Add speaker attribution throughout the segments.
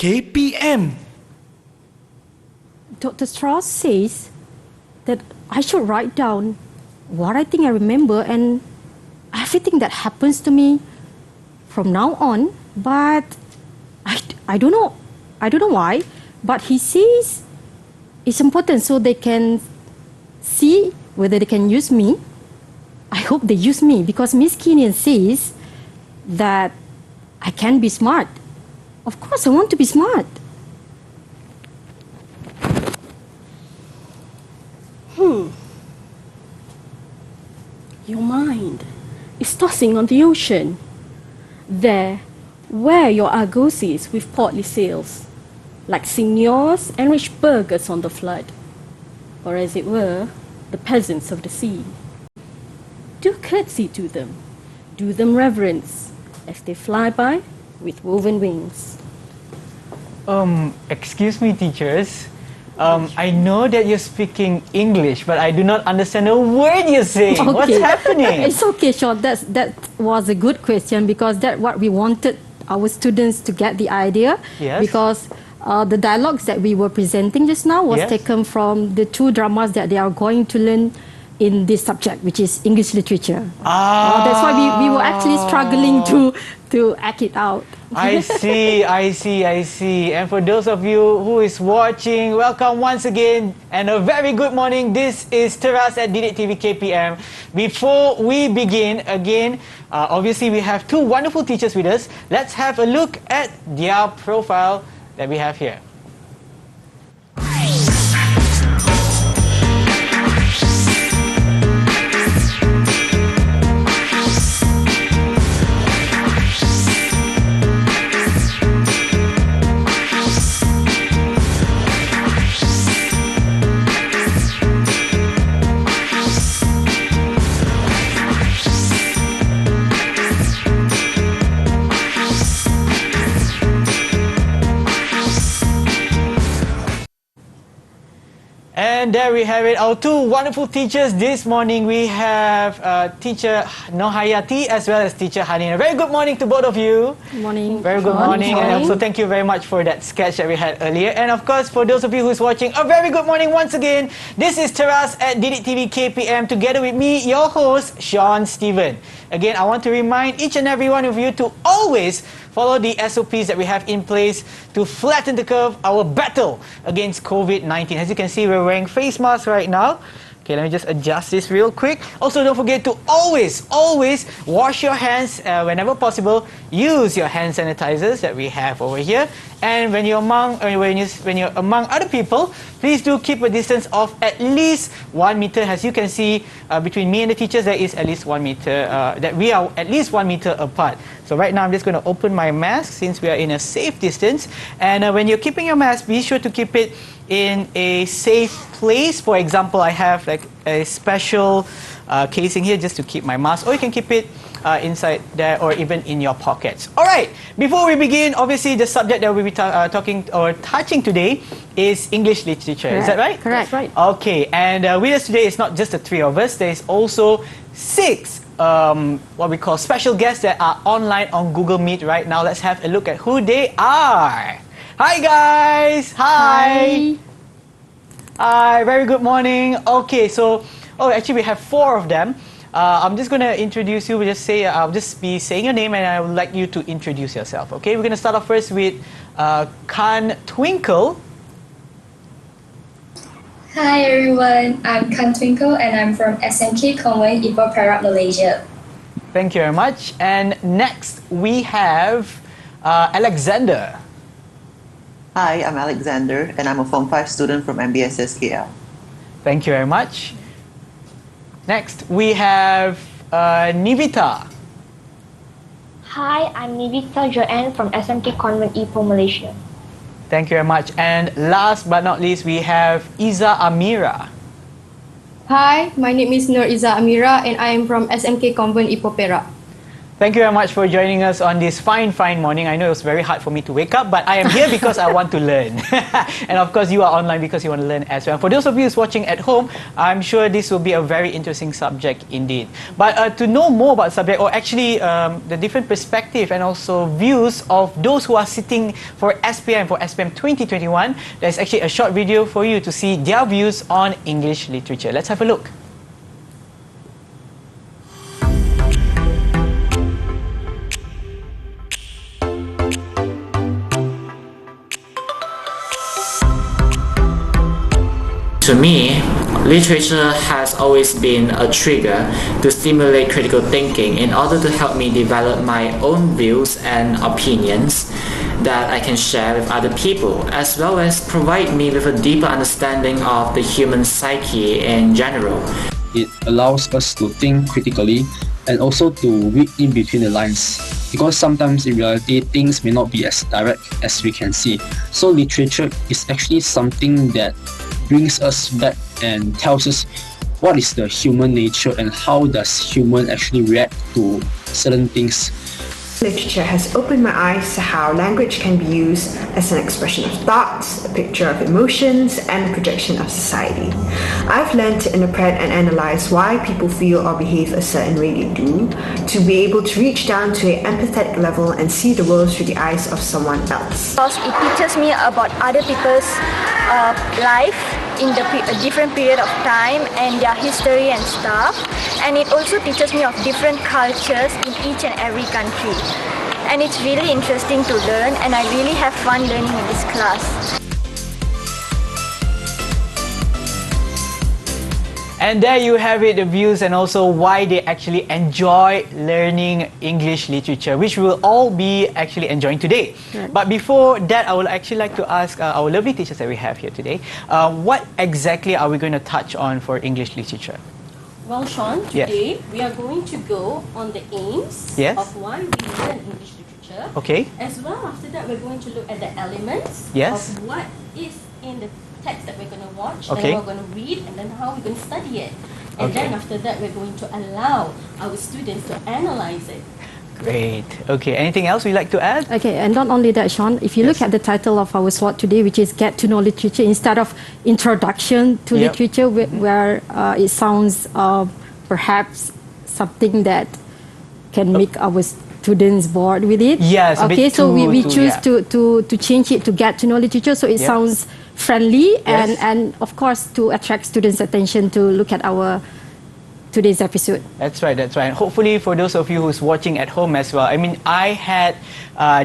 Speaker 1: KPM.
Speaker 2: Dr. Strauss says that I should write down what I think I remember and everything that happens to me from now on, but I don't know why, but he says it's important so they can see whether they can use me. I hope they use me because Miss Kinian says that I can be smart. Of course, I want to be smart. Your mind is tossing on the ocean. There, where your argosies with portly sails, like signors and rich burghers on the flood, or as it were, the peasants of the sea. Do curtsy to them, do them reverence, as they fly by with woven wings.
Speaker 3: Excuse me, teachers. I know that you're speaking English, but I do not understand a word you're saying.
Speaker 2: Okay.
Speaker 3: What's happening?
Speaker 2: It's okay, Sean. That was a good question because that's what we wanted our students to get the idea.
Speaker 3: Yes.
Speaker 2: Because the dialogues that we were presenting just now was taken from the 2 dramas that they are going to learn in this subject, which is English literature. That's why we were actually struggling to act it out.
Speaker 3: I see. And for those of you who is watching, welcome once again and a very good morning. This is Teras at Didik TV KPM. Before we begin, again, obviously we have 2 wonderful teachers with us. Let's have a look at their profile that we have here. And there we have it, our 2 wonderful teachers this morning. We have teacher Norhayati as well as teacher Hanin. A very good morning to both of you.
Speaker 2: Good morning.
Speaker 3: Very good morning. And also thank you very much for that sketch that we had earlier. And of course, for those of you who's watching, a very good morning once again. This is Teras at Didik TV KPM together with me, your host, Sean Stephen. Again, I want to remind each and every one of you to always follow the SOPs that we have in place to flatten the curve, our battle against COVID-19. As you can see, we're wearing face masks right now. Okay, let me just adjust this real quick. Also, don't forget to always wash your hands whenever possible. Use your hand sanitizers that we have over here. And when you're among other people, please do keep a distance of at least 1 meter. As you can see, between me and the teachers, there is at least 1 meter. That we are at least 1 meter apart. So right now, I'm just going to open my mask since we are in a safe distance. And when you're keeping your mask, be sure to keep it in a safe place. For example, I have like a special casing here just to keep my mask, or you can keep it inside there or even in your pockets. All right, before we begin, obviously the subject that we'll be talking or touching today is English literature.
Speaker 2: Correct.
Speaker 3: Is that right?
Speaker 2: Correct. Right.
Speaker 3: Okay, and with us today, it's not just the 3 of us. There's also 6 what we call special guests that are online on Google Meet right now. Let's have a look at who they are. Hi guys! Hi! Hi, very good morning. Okay, so, actually we have 4 of them. I'm just going to introduce you. I'll just be saying your name and I would like you to introduce yourself. Okay, we're going to start off first with Kan Twinkle.
Speaker 4: Hi everyone, I'm Kan Twinkle and I'm from SMK Convent, Ipoh Perak, Malaysia.
Speaker 3: Thank you very much. And next we have Alexander.
Speaker 5: Hi, I'm Alexander and I'm a Form 5 student from MBSSKL.
Speaker 3: Thank you very much. Next we have Nivita.
Speaker 6: Hi, I'm Nivita Joanne from SMK Convent, Ipoh, Malaysia.
Speaker 3: Thank you very much. And last but not least, we have Iza Amira.
Speaker 7: Hi, my name is Nur Iza Amira and I am from SMK Convent, Ipoh Perak.
Speaker 3: Thank you very much for joining us on this fine morning. I know it was very hard for me to wake up, but I am here because I want to learn. And of course, you are online because you want to learn as well. For those of you who's watching at home, I'm sure this will be a very interesting subject indeed. But to know more about subject, or actually the different perspective and also views of those who are sitting for SPM 2021, there's actually a short video for you to see their views on English literature. Let's have a look.
Speaker 1: To me, literature has always been a trigger to stimulate critical thinking in order to help me develop my own views and opinions that I can share with other people, as well as provide me with a deeper understanding of the human psyche in general.
Speaker 7: It allows us to think critically and also to read in between the lines, because sometimes in reality things may not be as direct as we can see. So literature is actually something that brings us back and tells us what is the human nature and how does human actually react to certain things.
Speaker 8: Literature has opened my eyes to how language can be used as an expression of thoughts, a picture of emotions, and a projection of society. I've learned to interpret and analyze why people feel or behave a certain way they do, to be able to reach down to an empathetic level and see the world through the eyes of someone else.
Speaker 9: Because it teaches me about other people's life in a different period of time and their history and stuff, and it also teaches me of different cultures in each and every country, and it's really interesting to learn, and I really have fun learning in this class.
Speaker 3: And there you have it, the views and also why they actually enjoy learning English literature, which we will all be actually enjoying today.
Speaker 2: Right.
Speaker 3: But before that, I would actually like to ask our lovely teachers that we have here today, what exactly are we going to touch on for English literature?
Speaker 10: Well, Sean,
Speaker 3: Yes.
Speaker 10: today we are going to go on the aims
Speaker 3: Yes.
Speaker 10: of why we learn English literature.
Speaker 3: Okay.
Speaker 10: As well, after that, we're going to look at the elements
Speaker 3: Yes.
Speaker 10: of what is in the text that we're going to watch,
Speaker 3: Okay.
Speaker 10: then we're going to read, and then how we're going to study it. And
Speaker 3: Okay.
Speaker 10: then after that, we're going to allow our students to analyze it.
Speaker 3: Great. Okay, anything else you'd like to add?
Speaker 2: Okay, and not only that, Sean, if you look
Speaker 3: Yes.
Speaker 2: at the title of our SWOT today, which is Get to Know Literature, instead of Introduction to
Speaker 3: Yep.
Speaker 2: Literature, where it sounds perhaps something that can make our students bored with it.
Speaker 3: Yes, a bit
Speaker 2: okay, so we
Speaker 3: too-
Speaker 2: choose
Speaker 3: yeah.
Speaker 2: to change it to Get to Know Literature, so it
Speaker 3: Yep.
Speaker 2: sounds friendly
Speaker 3: Yes.
Speaker 2: and of course to attract students' attention to look at our today's episode.
Speaker 3: That's right, that's right. And hopefully for those of you who's watching at home as well, I mean, I had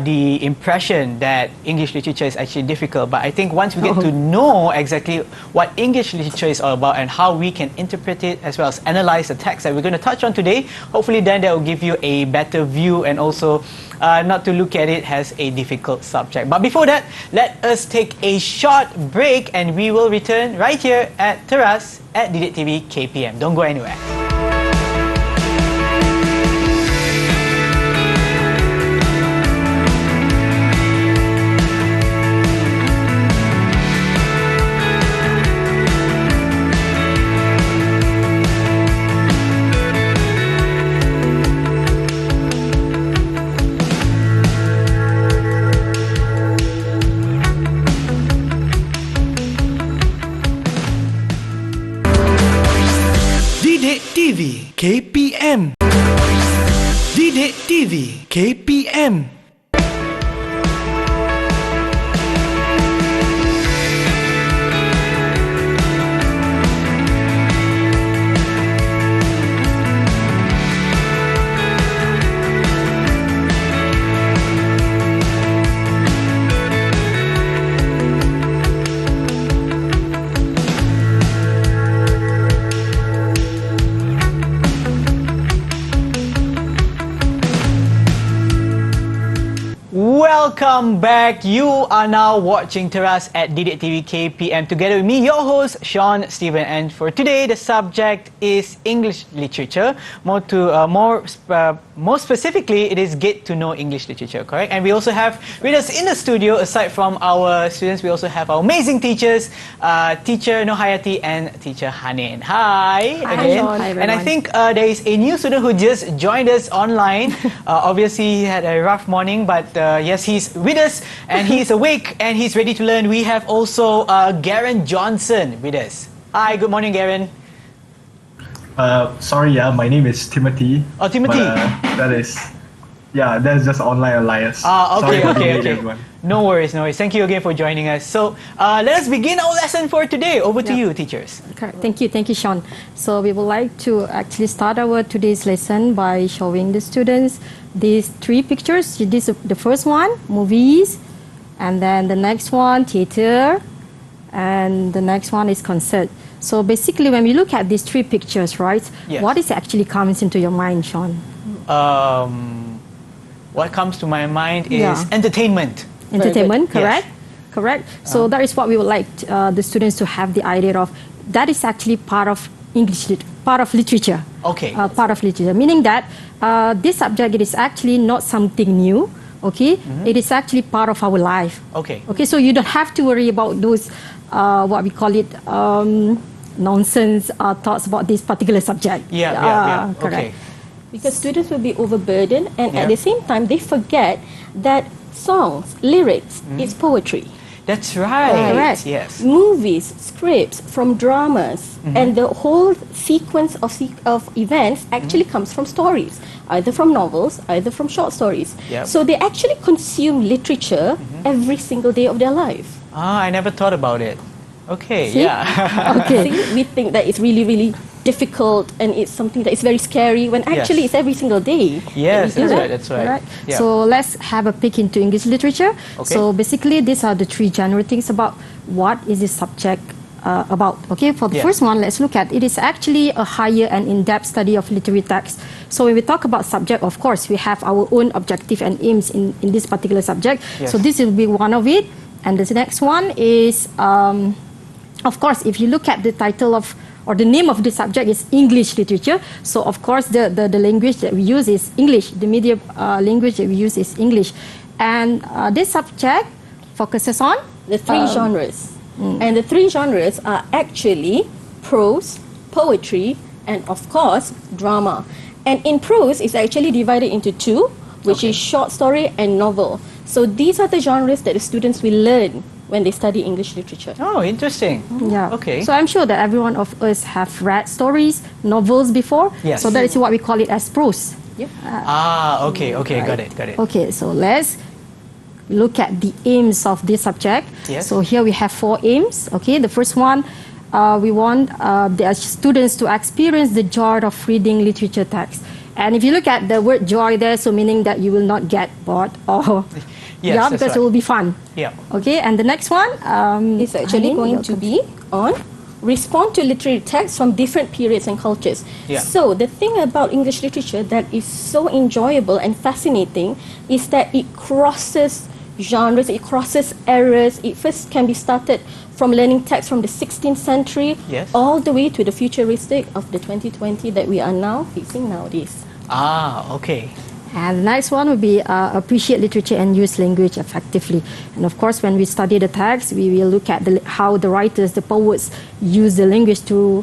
Speaker 3: the impression that English literature is actually difficult, but I think once we get to know exactly what English literature is all about and how we can interpret it as well as analyze the text that we're going to touch on today, hopefully then that will give you a better view and also not to look at it as a difficult subject. But before that, let us take a short break and we will return right here at Teras at Didik TV KPM. Don't go anywhere.
Speaker 11: Didik TV KPM. Didik TV KPM.
Speaker 3: Welcome back. You are now watching Teras at Didik TV KPM together with me, your host, Sean Stephen. And for today, the subject is English literature. More specifically, it is get to know English literature, correct? And we also have with us in the studio, aside from our students, we also have our amazing teachers, teacher Norhayati and teacher Hanin. Hi again.
Speaker 2: Hi,
Speaker 3: and I think there is a new student who just joined us online. Obviously, he had a rough morning, but yes, he's with us and he's awake and he's ready to learn. We have also Garen Johnson with us. Hi, good morning, Garen.
Speaker 12: Sorry, my name is Timothy.
Speaker 3: Oh, Timothy.
Speaker 12: But, that's just online alias.
Speaker 3: Okay,
Speaker 12: Sorry
Speaker 3: okay. No worries. Thank you again for joining us. So, let us begin our lesson for today. Over to you, teachers.
Speaker 2: Okay. Thank you, Sean. So we would like to actually start our today's lesson by showing the students these three pictures. This is the first one, movies, and then the next one, theater, and the next one is concert. So basically, when we look at these three pictures, right,
Speaker 3: yes.
Speaker 2: what is actually comes into your mind, Sean?
Speaker 3: What comes to my mind is entertainment.
Speaker 2: Entertainment, correct?
Speaker 3: Yes.
Speaker 2: Correct. So that is what we would like the students to have the idea of. That is actually part of part of literature.
Speaker 3: Okay.
Speaker 2: Part of literature, meaning that this subject it is actually not something new. Okay, it is actually part of our life.
Speaker 3: Okay.
Speaker 2: Okay, so you don't have to worry about those what we call it nonsense thoughts about this particular subject.
Speaker 3: Yeah.
Speaker 2: Correct.
Speaker 3: Okay.
Speaker 10: Because students will be overburdened, and at the same time they forget that songs, lyrics is poetry.
Speaker 3: That's right.
Speaker 10: Correct.
Speaker 3: Yes.
Speaker 10: Movies, scripts from dramas, and the whole sequence of events actually comes from stories, either from novels, either from short stories.
Speaker 3: Yep.
Speaker 10: So they actually consume literature every single day of their life.
Speaker 3: I never thought about it. Okay.
Speaker 10: See?
Speaker 3: Yeah.
Speaker 10: Okay. We think that it's really, really difficult and it's something that is very scary when actually it's every single day.
Speaker 3: Yes, that's right.
Speaker 2: Right.
Speaker 3: Yeah.
Speaker 2: So let's have a peek into English literature.
Speaker 3: Okay.
Speaker 2: So basically, these are the three general things about what is this subject about. Okay, for the first one, let's look at it is actually a higher and in-depth study of literary text. So when we talk about subject, of course, we have our own objective and aims in this particular subject.
Speaker 3: Yes.
Speaker 2: So this will be one of it. And the next one is, of course, if you look at the title of or the name of the subject is English literature. So of course the language that we use is English. The media language that we use is English. And this subject focuses on
Speaker 10: the three genres. And the three genres are actually prose, poetry, and of course drama. And in prose, it's actually divided into two, which is short story and novel. So these are the genres that the students will learn when they study English literature.
Speaker 3: Oh, interesting.
Speaker 2: Yeah.
Speaker 3: Okay.
Speaker 2: So I'm sure that every one of us have read stories, novels before.
Speaker 3: Yes.
Speaker 2: So that is what we call it as prose.
Speaker 10: Yep.
Speaker 3: Okay.
Speaker 2: Right.
Speaker 3: Got it.
Speaker 2: Okay, so let's look at the aims of this subject.
Speaker 3: Yes.
Speaker 2: So here we have 4 aims. Okay, the first one, we want the students to experience the joy of reading literature text. And if you look at the word joy there, so meaning that you will not get bored or because it will be fun.
Speaker 3: Yeah.
Speaker 2: Okay, and the next one
Speaker 10: is actually going to be on respond to literary texts from different periods and cultures.
Speaker 3: Yeah.
Speaker 10: So the thing about English literature that is so enjoyable and fascinating is that it crosses genres, it crosses eras. It first can be started from learning text from the 16th century all the way to the futuristic of the 2020 that we are now facing nowadays.
Speaker 3: Okay.
Speaker 2: And the next one would be appreciate literature and use language effectively. And of course, when we study the text, we will look at how the writers, the poets, use the language to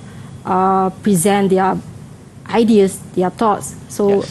Speaker 2: present their ideas, their thoughts. So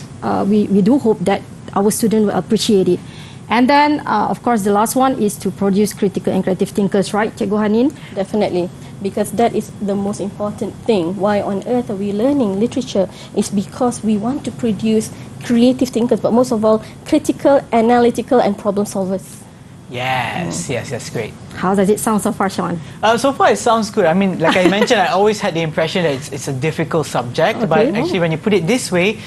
Speaker 2: we do hope that our students will appreciate it. And then, of course, the last one is to produce critical and creative thinkers, right, Cikgu Hanin?
Speaker 10: Definitely, because that is the most important thing. Why on earth are we learning literature? Is because we want to produce creative thinkers, but most of all, critical, analytical, and problem solvers.
Speaker 3: Yes, great.
Speaker 2: How does it sound so far, Sean?
Speaker 3: So far, it sounds good. I mean, like I mentioned, I always had the impression that it's a difficult subject, but actually, when you put it this way,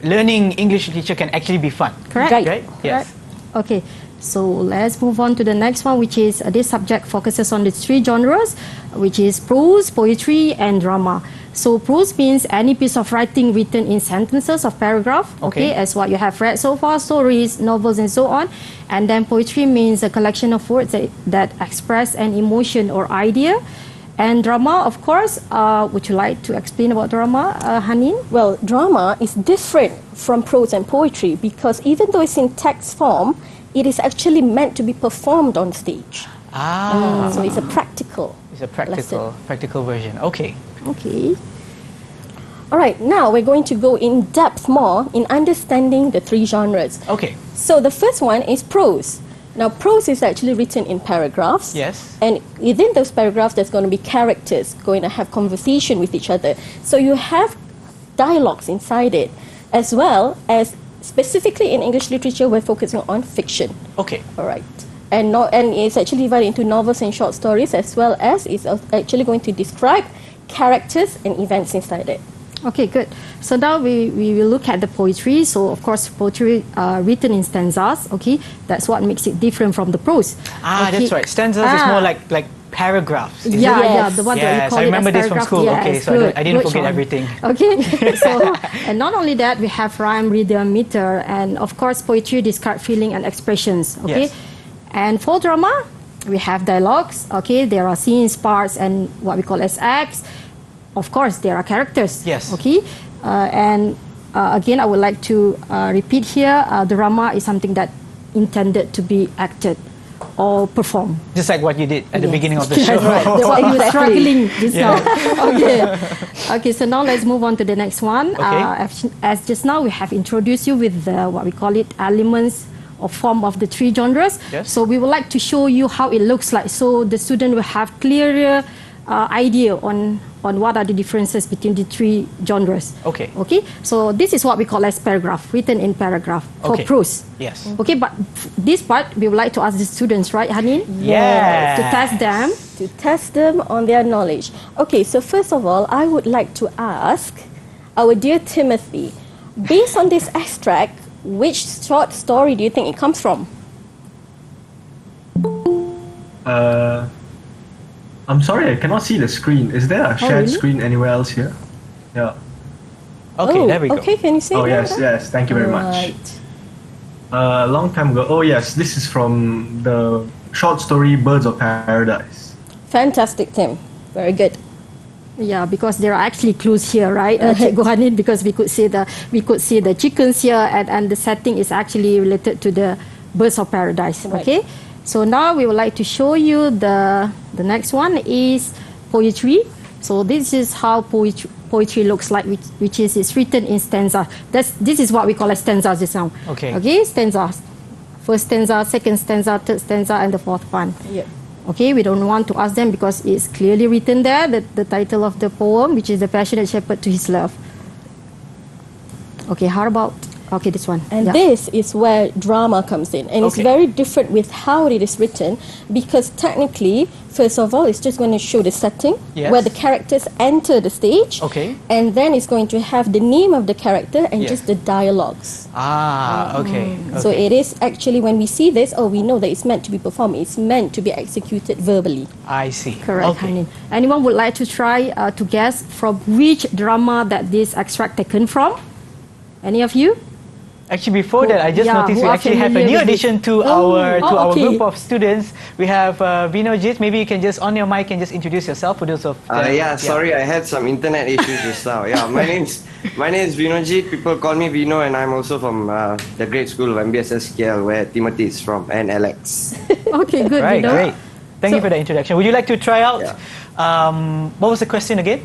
Speaker 3: learning English literature can actually be fun.
Speaker 2: Correct.
Speaker 3: Right? Yes.
Speaker 2: Okay, so let's move on to the next one, which is this subject focuses on the 3 genres, which is prose, poetry, and drama. So prose means any piece of writing written in sentences or paragraph,
Speaker 3: Okay.
Speaker 2: as what you have read so far, stories, novels, and so on. And then poetry means a collection of words that express an emotion or idea. And drama, of course, would you like to explain about drama, Hanin?
Speaker 10: Well, drama is different from prose and poetry because even though it's in text form, it is actually meant to be performed on stage. So it's a practical.
Speaker 3: It's a practical version. Okay.
Speaker 10: Okay. All right, now we're going to go in depth more in understanding the three genres.
Speaker 3: Okay.
Speaker 10: So the first one is prose. Now, prose is actually written in paragraphs.
Speaker 3: Yes.
Speaker 10: And within those paragraphs, there's going to be characters going to have conversation with each other. So you have dialogues inside it, as well as specifically in English literature, we're focusing on fiction.
Speaker 3: Okay.
Speaker 10: All right. And it's actually divided into novels and short stories, as well as it's actually going to describe characters and events inside it.
Speaker 2: Okay, good. So now we will look at the poetry. So of course, poetry written in stanzas. Okay, that's what makes it different from the prose. Okay.
Speaker 3: That's right. Stanzas is more like paragraphs. Is it?
Speaker 2: Yeah, the one that we call
Speaker 3: I
Speaker 2: it
Speaker 3: remember
Speaker 2: as
Speaker 3: this from
Speaker 2: paragraph.
Speaker 3: school.
Speaker 2: Yes,
Speaker 3: Okay, so
Speaker 2: good,
Speaker 3: I didn't
Speaker 2: good,
Speaker 3: forget
Speaker 2: Sean.
Speaker 3: everything.
Speaker 2: Okay, so and not only that, we have rhyme, rhythm, meter, and of course, poetry describe feeling and expressions. Okay,
Speaker 3: Yes.
Speaker 2: and for drama, we have dialogues. Okay, there are scenes, parts, and what we call as acts. Of course, there are characters.
Speaker 3: Yes.
Speaker 2: Okay, again, I would like to repeat here: drama is something that intended to be acted or performed.
Speaker 3: Just like what you did at the
Speaker 2: Yes.
Speaker 3: beginning of the show.
Speaker 2: That's right. That's why you were struggling just
Speaker 3: Yeah.
Speaker 2: now. Okay. Okay, so now let's move on to the next one.
Speaker 3: Okay.
Speaker 2: As just now, we have introduced you with what we call it elements or form of the three genres.
Speaker 3: Yes.
Speaker 2: So we would like to show you how it looks like, so the student will have clearer idea on what are the differences between the three genres.
Speaker 3: Okay.
Speaker 2: Okay. So this is what we call as paragraph, written in paragraph for
Speaker 3: Okay.
Speaker 2: prose.
Speaker 3: Yes.
Speaker 2: Okay, but this part we would like to ask the students, right, Hanin?
Speaker 3: Yes.
Speaker 2: To test them.
Speaker 10: To test them on their knowledge. Okay, so first of all, I would like to ask our dear Timothy, based on this extract, which short story do you think it comes from?
Speaker 12: I'm sorry, I cannot see the screen. Is there a shared
Speaker 2: really?
Speaker 12: screen anywhere else here? Yeah.
Speaker 3: Okay, there we go.
Speaker 10: Okay, can you say
Speaker 12: Oh
Speaker 10: that?
Speaker 12: yes, thank you very much.
Speaker 10: Right.
Speaker 12: A long time ago. Oh yes, this is from the short story Birds of Paradise.
Speaker 10: Fantastic, Tim. Very good.
Speaker 2: Yeah, because there are actually clues here, right? Cikgu Hanin, because we could see the chickens here, and the setting is actually related to the Birds of Paradise.
Speaker 10: Right.
Speaker 2: Okay, so now we would like to show you the next one is poetry. So this is how poetry looks like, which is it's written in stanza. This is what we call a stanza just now.
Speaker 3: Okay.
Speaker 2: Okay, stanzas. First stanza, second stanza, third stanza, and the fourth one.
Speaker 10: Yep.
Speaker 2: Okay, we don't want to ask them because it's clearly written there, the title of the poem, which is The Passionate Shepherd to His Love. Okay, how about, okay, this one.
Speaker 10: And
Speaker 2: Yeah.
Speaker 10: this is where drama comes in. And it's
Speaker 3: Okay.
Speaker 10: very different with how it is written because technically, first of all, it's just going to show the setting
Speaker 3: Yes.
Speaker 10: where the characters enter the stage.
Speaker 3: Okay.
Speaker 10: And then it's going to have the name of the character and
Speaker 3: Yes.
Speaker 10: just the dialogues.
Speaker 3: Okay.
Speaker 10: So it is actually, when we see this, we know that it's meant to be performed. It's meant to be executed verbally.
Speaker 3: I see.
Speaker 2: Correct,
Speaker 3: Okay.
Speaker 2: Hanin. Anyone would like to try to guess from which drama that this extract taken from? Any of you?
Speaker 3: Actually, before that, I just
Speaker 2: Yeah,
Speaker 3: noticed
Speaker 2: who
Speaker 3: we
Speaker 2: are
Speaker 3: actually have a
Speaker 2: familiar
Speaker 3: new
Speaker 2: with
Speaker 3: addition
Speaker 2: it?
Speaker 3: to our
Speaker 2: okay.
Speaker 3: group of students. We have Vinojit. Maybe you can just on your mic and just introduce yourself for those of.
Speaker 13: Sorry, I had some internet issues just now. Yeah, my name is Vinojit. People call me Vino, and I'm also from the great school of MBSSKL, where Timothy is from, and Alex.
Speaker 2: Okay, good.
Speaker 3: Right,
Speaker 2: Vino.
Speaker 3: great. Thank you for the introduction. Would you like to try out? What was the question again?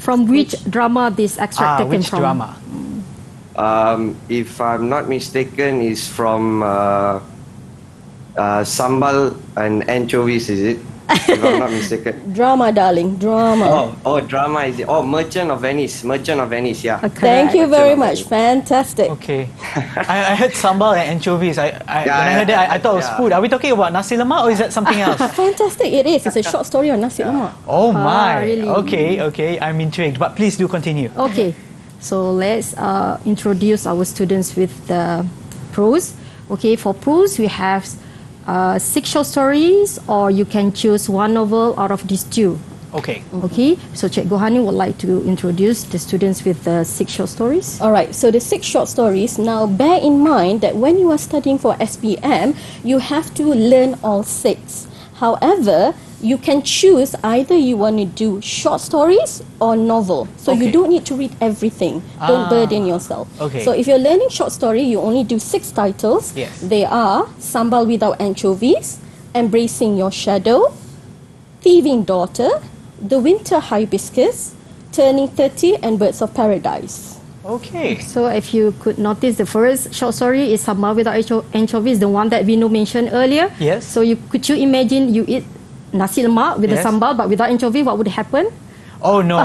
Speaker 2: From which drama this extract taken
Speaker 3: Which
Speaker 2: from?
Speaker 3: drama?
Speaker 13: If I'm not mistaken, is from Sambal and Anchovies, is it? If I'm not mistaken.
Speaker 10: Drama, darling, drama.
Speaker 13: Oh, drama is it? Oh, Merchant of Venice, yeah.
Speaker 10: Thank you very
Speaker 13: Merchant of
Speaker 10: much.
Speaker 13: Venice.
Speaker 10: Fantastic.
Speaker 3: Okay. I heard sambal and anchovies. When I heard that, I thought it was food. Are we talking about nasi lemak or is that something else?
Speaker 10: Fantastic, it is. It's a short story on nasi lemak.
Speaker 3: Oh my.
Speaker 2: really?
Speaker 3: Okay. I'm intrigued. But please do continue.
Speaker 2: Okay, so let's introduce our students with the prose. Okay, for prose we have 6 short stories, or you can choose one novel out of these 2.
Speaker 3: Okay.
Speaker 2: Okay, so Cikgu Hanin would like to introduce the students with the 6 short stories.
Speaker 10: All right, so the 6 short stories. Now, bear in mind that when you are studying for SPM, you have to learn all 6. However, you can choose either you want to do short stories or novel. So you don't need to read everything. Don't burden yourself.
Speaker 3: Okay.
Speaker 10: So if you're learning short story, you only do 6 titles.
Speaker 3: Yes.
Speaker 10: They are Sambal Without Anchovies, Embracing Your Shadow, Thieving Daughter, The Winter Hibiscus, Turning 30, and Birds of Paradise.
Speaker 3: Okay.
Speaker 2: So if you could notice, the first short story is Sambal Without Anchovies, the one that Vino mentioned earlier.
Speaker 3: Yes.
Speaker 2: So could you imagine you eat nasi lemak with the sambal but without anchovy, what would happen?
Speaker 3: Oh no!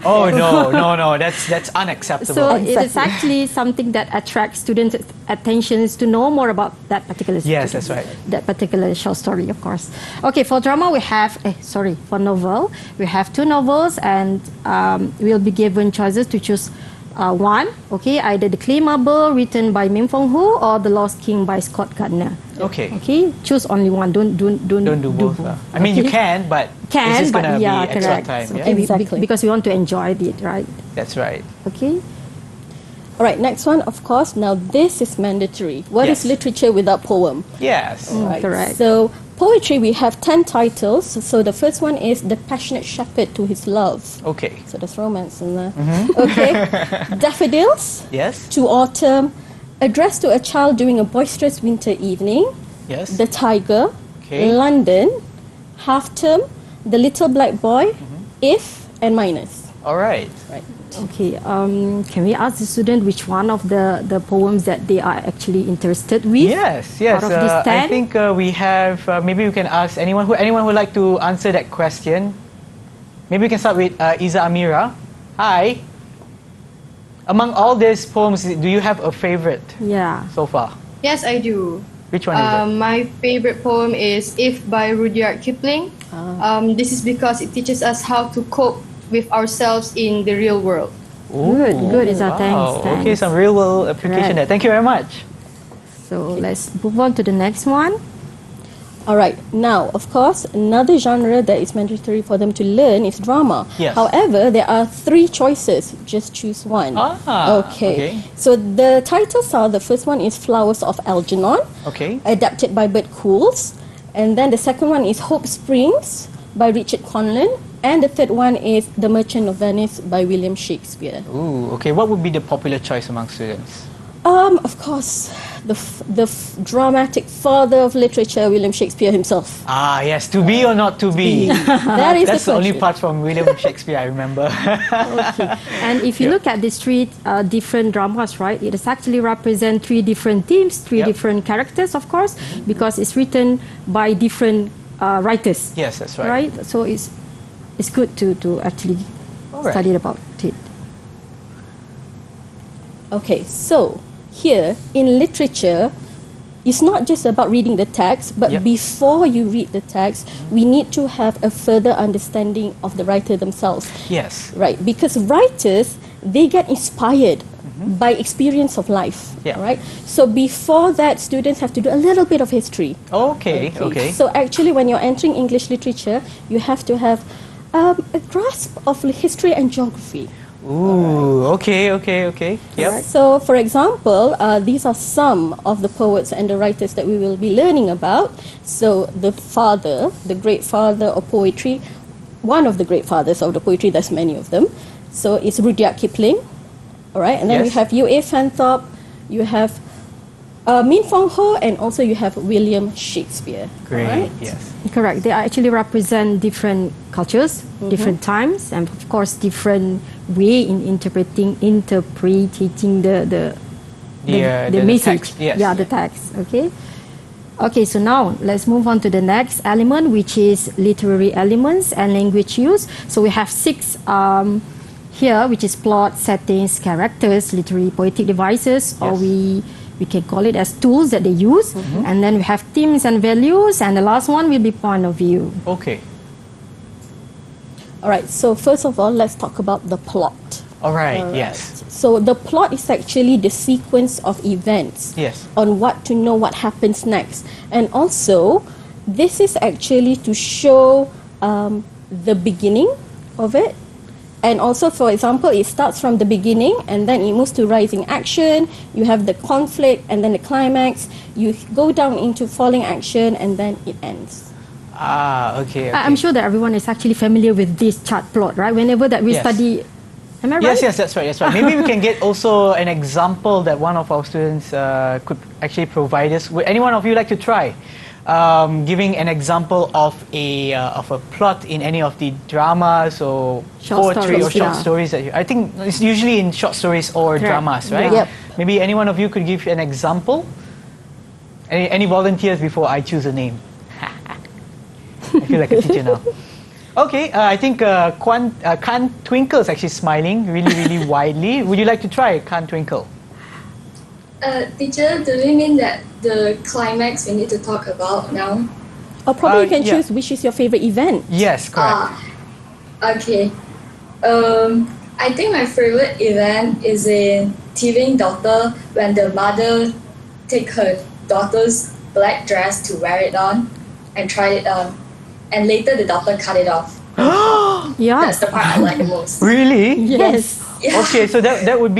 Speaker 3: Oh no! That's unacceptable.
Speaker 2: So it is actually something that attracts students' attentions to know more about that particular story.
Speaker 3: Yes, that's right.
Speaker 2: That particular short story, of course. Okay, for drama we have, for novel, we have 2 novels, and we'll be given choices to choose one. Okay, either The Clay Marble written by Min Fong Hu or The Lost King by Scott Gardner.
Speaker 3: Okay.
Speaker 2: Okay, choose only one. Don't do both.
Speaker 3: I mean, you can, but it's just gonna be extra
Speaker 2: correct.
Speaker 3: time. Yeah?
Speaker 2: Okay,
Speaker 10: Exactly.
Speaker 2: because we want to enjoy it, right?
Speaker 3: That's right.
Speaker 2: Okay.
Speaker 10: All right, next one, of course. Now, this is mandatory. What is literature without poem?
Speaker 3: Yes.
Speaker 10: Right.
Speaker 2: Correct.
Speaker 10: So, poetry, we have 10 titles. So, the first one is The Passionate Shepherd to His Love.
Speaker 3: Okay.
Speaker 10: So, there's romance in there. Okay. Daffodils.
Speaker 3: Yes.
Speaker 10: To Autumn. Addressed to a Child During a Boisterous Winter Evening.
Speaker 3: Yes.
Speaker 10: The Tiger.
Speaker 3: Okay.
Speaker 10: London. Half Term. The Little Black Boy. If and Minus.
Speaker 3: All right.
Speaker 10: Right.
Speaker 2: Okay, can we ask the student which one of the poems that they are actually interested with?
Speaker 3: Yes.
Speaker 2: Out of these
Speaker 3: I
Speaker 2: 10?
Speaker 3: think we have. Maybe we can ask anyone who would like to answer that question. Maybe we can start with Iza Amira. Hi. Among all these poems, do you have a favorite?
Speaker 2: Yeah.
Speaker 3: So far.
Speaker 14: Yes, I do.
Speaker 3: Which one is it?
Speaker 14: My favorite poem is If by Rudyard Kipling. This is because it teaches us how to cope with ourselves in the real world.
Speaker 2: Good, Iza.
Speaker 3: Wow.
Speaker 2: Thanks.
Speaker 3: Okay, some real world application there. Thank you very much.
Speaker 2: So let's move on to the next one.
Speaker 10: All right. Now, of course, another genre that is mandatory for them to learn is drama.
Speaker 3: Yes.
Speaker 10: However, there are 3 choices. Just choose one. Okay. So the titles are, the first one is Flowers of Algernon,
Speaker 3: Okay.
Speaker 10: adapted by Bert Cools. And then the second one is Hope Springs by Richard Conlon. And the third one is The Merchant of Venice by William Shakespeare.
Speaker 3: Ooh, okay. What would be the popular choice among students?
Speaker 10: Of course, the dramatic father of literature, William Shakespeare himself.
Speaker 3: Ah, yes. To be or not to be?
Speaker 10: That's
Speaker 3: the only part from William Shakespeare I remember.
Speaker 2: Okay. And if you look at these 3 different dramas, right, it is actually represent 3 different themes, 3 different characters, of course, because it's written by different writers.
Speaker 3: Yes, that's right.
Speaker 2: Right? So it's good to actually study about it.
Speaker 10: Okay, so here in literature, it's not just about reading the text, but before you read the text, we need to have a further understanding of the writer themselves.
Speaker 3: Yes.
Speaker 10: Right, because writers, they get inspired by experience of life.
Speaker 3: Yeah.
Speaker 10: Right. So before that, students have to do a little bit of history.
Speaker 3: Okay.
Speaker 10: So actually, when you're entering English literature, you have to have a grasp of history and geography.
Speaker 3: Ooh, okay. Yep.
Speaker 10: So, for example, these are some of the poets and the writers that we will be learning about. So, the great father of poetry, one of the great fathers of the poetry, there's many of them. So, it's Rudyard Kipling, all right? And then we have U.A. Fanthorpe, you have Min Fong Ho, and also you have William Shakespeare.
Speaker 3: Great,
Speaker 10: right?
Speaker 3: yes.
Speaker 2: Correct. They actually represent different cultures, different times, and of course different way in interpreting the message.
Speaker 3: Text. Yes.
Speaker 2: Yeah, the text. Okay, so now let's move on to the next element, which is literary elements and language use. So we have 6 here, which is plot, settings, characters, literary poetic devices, or we can call it as tools that they use. And then we have themes and values, and the last one will be point of view.
Speaker 3: Okay.
Speaker 10: All right, so first of all, let's talk about the plot.
Speaker 3: All right, yes.
Speaker 10: So the plot is actually the sequence of events on what to know what happens next. And also, this is actually to show the beginning of it. And also, for example, it starts from the beginning and then it moves to rising action. You have the conflict and then the climax. You go down into falling action and then it ends.
Speaker 3: Okay.
Speaker 2: I'm sure that everyone is actually familiar with this chart plot, right? Whenever that we study, am I right?
Speaker 3: Yes, that's right. Maybe we can get also an example that one of our students could actually provide us. Would any one of you like to try giving an example of a plot in any of the dramas or poetry or short stories that I think it's usually in short stories or dramas, right?
Speaker 10: Yep.
Speaker 3: Maybe any one of you could give an example. Any volunteers before I choose a name? I feel like a teacher now. Okay, I think Can Twinkle is actually smiling really widely. Would you like to try Can Twinkle?
Speaker 4: Teacher, do you mean that the climax we need to talk about now?
Speaker 10: Or probably you can choose which is your favorite event.
Speaker 3: Yes, correct.
Speaker 4: Okay. I think my favorite event is in Thieving Daughter, when the mother take her daughter's black dress to wear it on and try it on. And later the daughter cut it off.
Speaker 2: Yeah.
Speaker 4: That's the part I like the most.
Speaker 3: Really?
Speaker 2: Yes.
Speaker 4: Yeah.
Speaker 3: Okay, so that would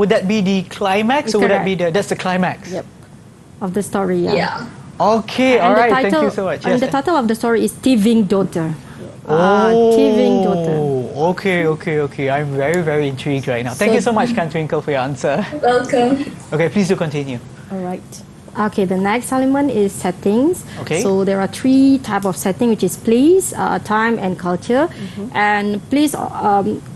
Speaker 3: that be the climax, or would that be that's the climax?
Speaker 2: Yep. Of the story,
Speaker 4: Yeah.
Speaker 3: Okay,
Speaker 2: And
Speaker 3: all right,
Speaker 2: the
Speaker 3: thank you so much.
Speaker 2: And
Speaker 3: Yes.
Speaker 2: the title of the story is Thieving Daughter. Thieving Daughter.
Speaker 3: Okay. I'm very intrigued right now. Thank you so much, Can Twinkle, for your answer.
Speaker 4: Welcome.
Speaker 3: Okay, please do continue.
Speaker 10: All right.
Speaker 2: Okay, the next element is settings.
Speaker 3: Okay.
Speaker 2: So there are 3 types of setting, which is place, time, and culture. And place,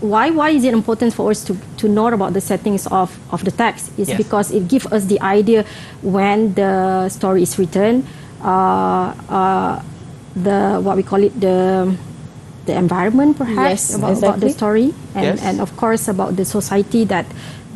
Speaker 2: why is it important for us to know about the settings of the text? It's because it gives us the idea when the story is written, what we call it, the environment, perhaps, about the story, and of course about the society that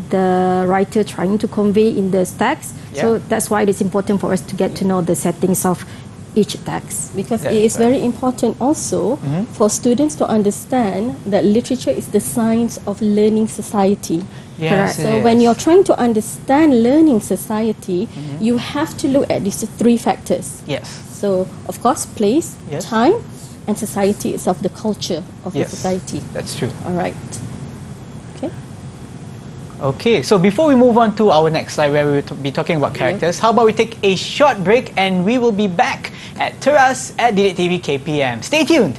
Speaker 2: the writer trying to convey in this text. So that's why it is important for us to get to know the settings of each text.
Speaker 10: Because it is very important also for students to understand that literature is the science of learning society.
Speaker 3: Yes,
Speaker 10: so when you're trying to understand learning society, you have to look at these 3 factors.
Speaker 3: Yes.
Speaker 10: So, of course, place, time, and society itself, the culture of the society.
Speaker 3: That's true.
Speaker 10: All right.
Speaker 3: Okay, so before we move on to our next slide where we will be talking about characters, how about we take a short break and we will be back at Teras at Didik TV KPM. Stay tuned!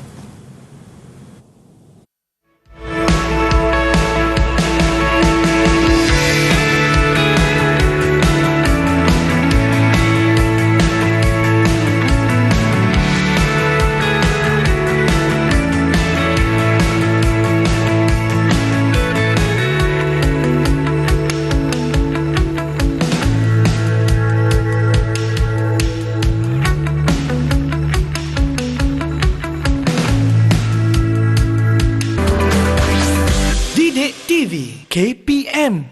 Speaker 11: KPM.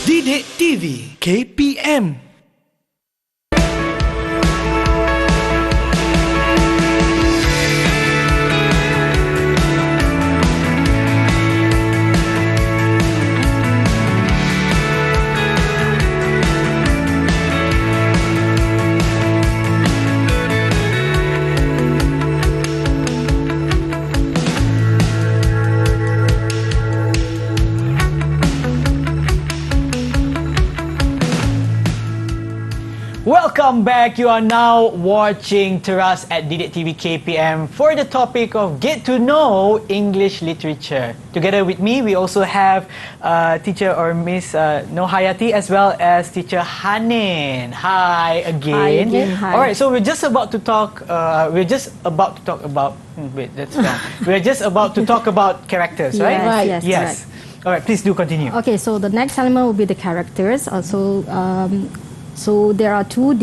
Speaker 11: Didik TV KPM.
Speaker 3: Welcome back. You are now watching Teras at Didik TV KPM for the topic of Get to Know English Literature. Together with me, we also have teacher or Miss Norhayati as well as teacher Hanin. Hi again.
Speaker 2: Hi again. Hi.
Speaker 3: All right, so we're just about to talk. We're just about to talk about. Wait, that's wrong. We're just about to talk about characters, right?
Speaker 2: Yes,
Speaker 3: Yes. All right, please do continue.
Speaker 2: Okay, so the next element will be the characters. Also, so there are two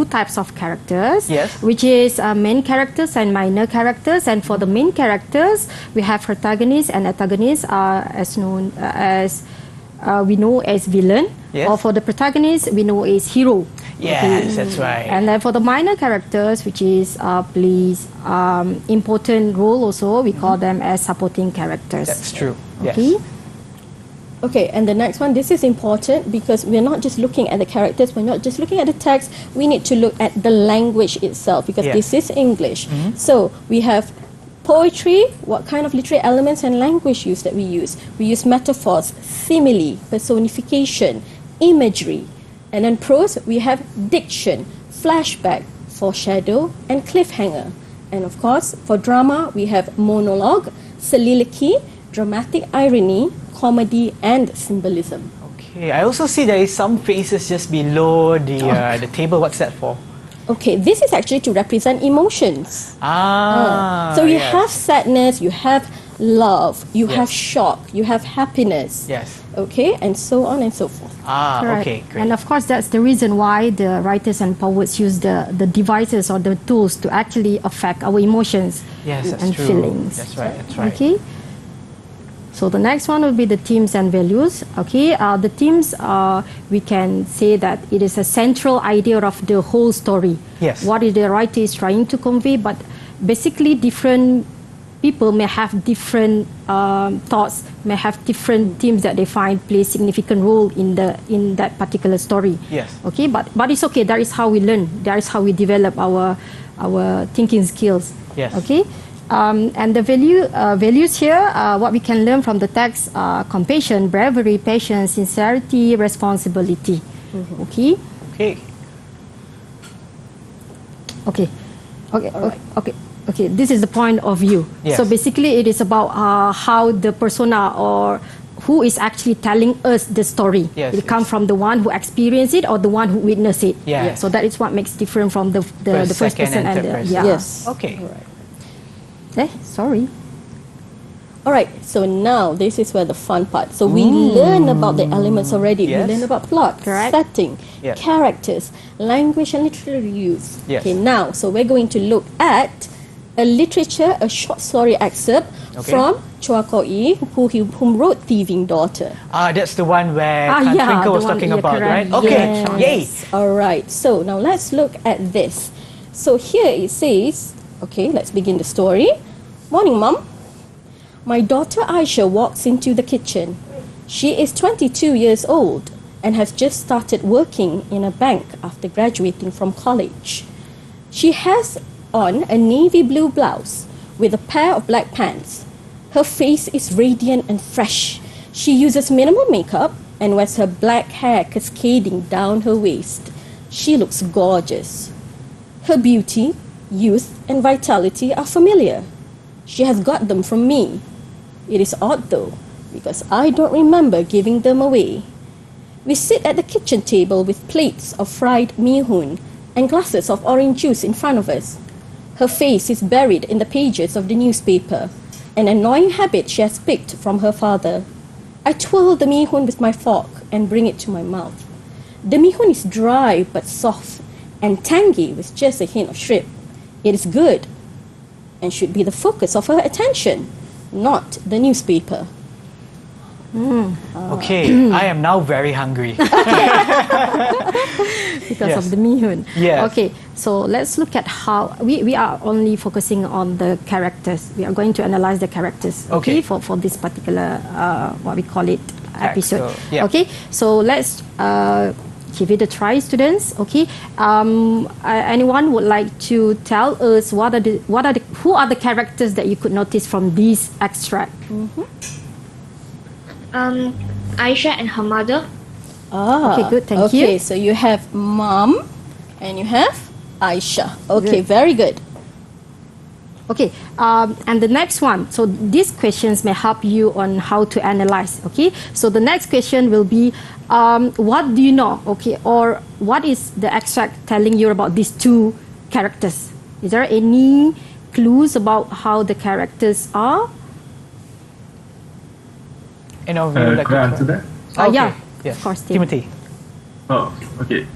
Speaker 2: types of characters, which is main characters and minor characters. And for the main characters, we have protagonists and antagonists, as known as we know as villain. Or for the protagonist, we know as hero.
Speaker 3: Yes, that's right.
Speaker 2: And then for the minor characters, which is plays important role also, we call them as supporting characters.
Speaker 3: That's true.
Speaker 2: Okay.
Speaker 3: Yes.
Speaker 10: Okay, and the next one, this is important because we're not just looking at the characters, we're not just looking at the text, we need to look at the language itself because this is English. So we have Poetry, what kind of literary elements and language use that we use? We use metaphors, simile, personification, imagery. And in prose, we have diction, flashback, foreshadow, and cliffhanger. And of course, for drama, we have monologue, soliloquy, dramatic irony, comedy, and symbolism.
Speaker 3: Okay, I also see there is some faces just below the table. What's that for?
Speaker 10: Okay, this is actually to represent emotions. So you
Speaker 3: yes.
Speaker 10: have sadness, you have love, you have shock, you have happiness.
Speaker 3: Yes.
Speaker 10: Okay, and so on and so forth.
Speaker 2: Correct.
Speaker 3: Okay, great.
Speaker 2: And of course, that's the reason why the writers and poets use the devices or the tools to actually affect our emotions
Speaker 3: Yes, that's
Speaker 2: and
Speaker 3: true.
Speaker 2: feelings.
Speaker 3: That's right, that's right.
Speaker 2: Okay. So the next one will be the themes and values. Okay, the themes, we can say that it is a central idea of the whole story.
Speaker 3: Yes.
Speaker 2: What is the writer is trying to convey, but basically different people may have different thoughts, may have different themes that they find play significant role in that particular story.
Speaker 3: Yes.
Speaker 2: Okay, but it's okay. That is how we learn. That is how we develop our thinking skills.
Speaker 3: Yes.
Speaker 2: Okay. And the values here, what we can learn from the text, compassion, bravery, patience, sincerity, responsibility. Okay.
Speaker 3: Okay.
Speaker 2: Okay. Okay.
Speaker 10: All right.
Speaker 2: Okay. Okay. This is the point of view.
Speaker 3: Yes.
Speaker 2: So basically, it is about how the persona or who is actually telling us the story.
Speaker 3: Yes,
Speaker 2: It comes from the one who experienced it or the one who witnessed it.
Speaker 3: Yes.
Speaker 2: So that is what makes different from the first
Speaker 3: second,
Speaker 2: person
Speaker 3: and
Speaker 2: and
Speaker 3: third
Speaker 2: the
Speaker 3: person.
Speaker 10: Yes.
Speaker 3: Okay.
Speaker 2: Sorry.
Speaker 10: All right, so now this is where the fun part. So we learn about the elements already.
Speaker 3: Yes.
Speaker 10: We learn about plot,
Speaker 2: Correct.
Speaker 10: setting,
Speaker 3: Yes.
Speaker 10: characters, language and literary use.
Speaker 3: Yes.
Speaker 10: Okay, now, so we're going to look at a short story excerpt
Speaker 3: Okay.
Speaker 10: from Chua Koi, whom wrote Thieving Daughter.
Speaker 3: That's the one where
Speaker 2: Ah,
Speaker 3: Tan
Speaker 2: yeah,
Speaker 3: Twinkle was
Speaker 2: the one-
Speaker 3: talking
Speaker 2: yeah,
Speaker 3: about,
Speaker 2: correct.
Speaker 3: right? Okay,
Speaker 2: Yes.
Speaker 3: yay!
Speaker 10: All right, so now let's look at this. So here it says, okay, let's begin the story. Morning, Mom. My daughter Aisha walks into the kitchen. She is 22 years old and has just started working in a bank after graduating from college. She has on a navy blue blouse with a pair of black pants. Her face is radiant and fresh. She uses minimal makeup and wears her black hair cascading down her waist. She looks gorgeous. Her beauty, youth, and vitality are familiar. She has got them from me. It is odd though, because I don't remember giving them away. We sit at the kitchen table with plates of fried mihun and glasses of orange juice in front of us. Her face is buried in the pages of the newspaper, an annoying habit she has picked from her father. I twirl the mihun with my fork and bring it to my mouth. The mihun is dry but soft and tangy with just a hint of shrimp. It is good and should be the focus of her attention, not the newspaper.
Speaker 3: Okay, I am now very hungry.
Speaker 2: Because
Speaker 3: Yes.
Speaker 2: of the mihun.
Speaker 3: Yes.
Speaker 2: Okay, so let's look at how we are only focusing on the characters. We are going to analyze the characters.
Speaker 3: Okay.
Speaker 2: For this particular what we call it episode.
Speaker 3: so, yeah.
Speaker 2: Okay, so let's give it a try, students. Okay, anyone would like to tell us who are the characters that you could notice from this extract?
Speaker 6: Aisha and her mother.
Speaker 10: Ah,
Speaker 2: Okay, good, thank you.
Speaker 10: Okay, so you have Mom and you have Aisha. Okay, very good.
Speaker 2: Okay, and the next one. So these questions may help you on how to analyze. Okay, so the next question will be, what do you know? Okay, or what is the extract telling you about these two characters? Is there any clues about how the characters are?
Speaker 3: Could
Speaker 12: Could I answer that?
Speaker 2: Yeah,
Speaker 3: Yes.
Speaker 2: of course, Tim.
Speaker 3: Timothy.
Speaker 12: Oh, okay.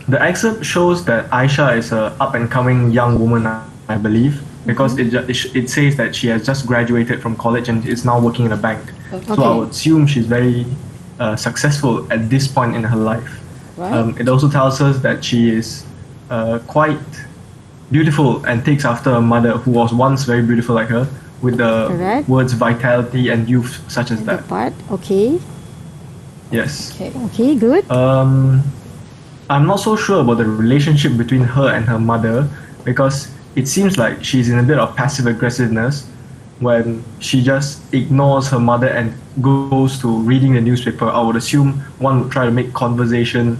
Speaker 12: The excerpt shows that Aisha is a up-and-coming young woman, I believe, because it says that she has just graduated from college and is now working in a bank. So I would assume she's very successful at this point in her life.
Speaker 10: Right.
Speaker 12: It also tells us that she is quite beautiful and takes after her mother, who was once very beautiful like her, with the
Speaker 2: Correct.
Speaker 12: words vitality and youth such as that.
Speaker 2: Part. Okay.
Speaker 12: Yes.
Speaker 2: Okay, good.
Speaker 12: I'm not so sure about the relationship between her and her mother, because it seems like she's in a bit of passive aggressiveness when she just ignores her mother and goes to reading the newspaper. I would assume one would try to make conversation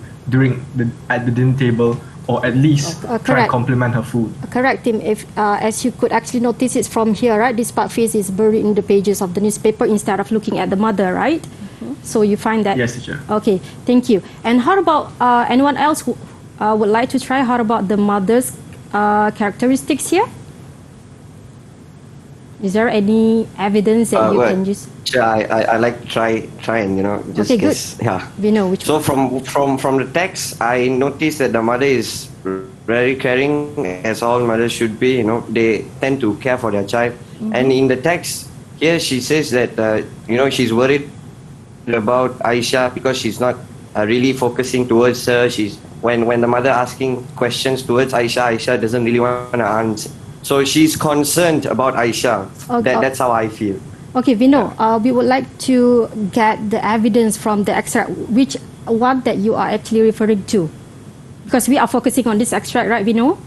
Speaker 12: at the dinner table, or at least try to compliment her food.
Speaker 2: Correct, Tim. If as you could actually notice it from here, right? This part face is buried in the pages of the newspaper instead of looking at the mother, right? So you find that.
Speaker 12: Yes, teacher.
Speaker 2: Okay, thank you. And how about anyone else who would like to try? How about the mother's characteristics here? Is there any evidence that you can use?
Speaker 13: I like to try and just
Speaker 2: okay,
Speaker 13: guess.
Speaker 2: Good.
Speaker 13: Yeah.
Speaker 2: We know which.
Speaker 13: So from the text, I noticed that the mother is very caring, as all mothers should be. They tend to care for their child. And in the text here, she says that she's worried about Aisha because she's not really focusing towards her. When the mother asking questions towards Aisha doesn't really want to answer. So she's concerned about Aisha.
Speaker 2: Okay.
Speaker 13: That's how I feel.
Speaker 2: Okay, Vino, we would like to get the evidence from the extract, which one that you are actually referring to. Because we are focusing on this extract, right, Vino?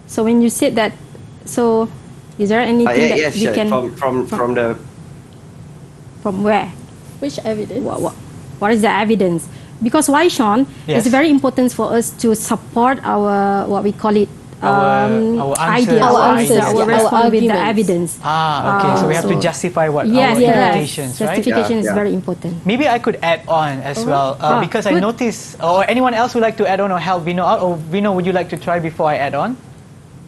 Speaker 2: So when you said that, so is there anything that
Speaker 13: yes,
Speaker 2: we can... From where?
Speaker 10: Which evidence?
Speaker 2: What is the evidence? Because why, Sean,
Speaker 3: Yes.
Speaker 2: it's very important for us to support our, what we call it,
Speaker 3: our
Speaker 2: idea, our response with the evidence.
Speaker 3: Okay. So we have to justify what
Speaker 2: yes,
Speaker 3: our interpretations, right?
Speaker 2: Justification is very important.
Speaker 3: Maybe I could add on as well, because I noticed, or anyone else would like to add on or help Vino out, or Vino, would you like to try before I add on?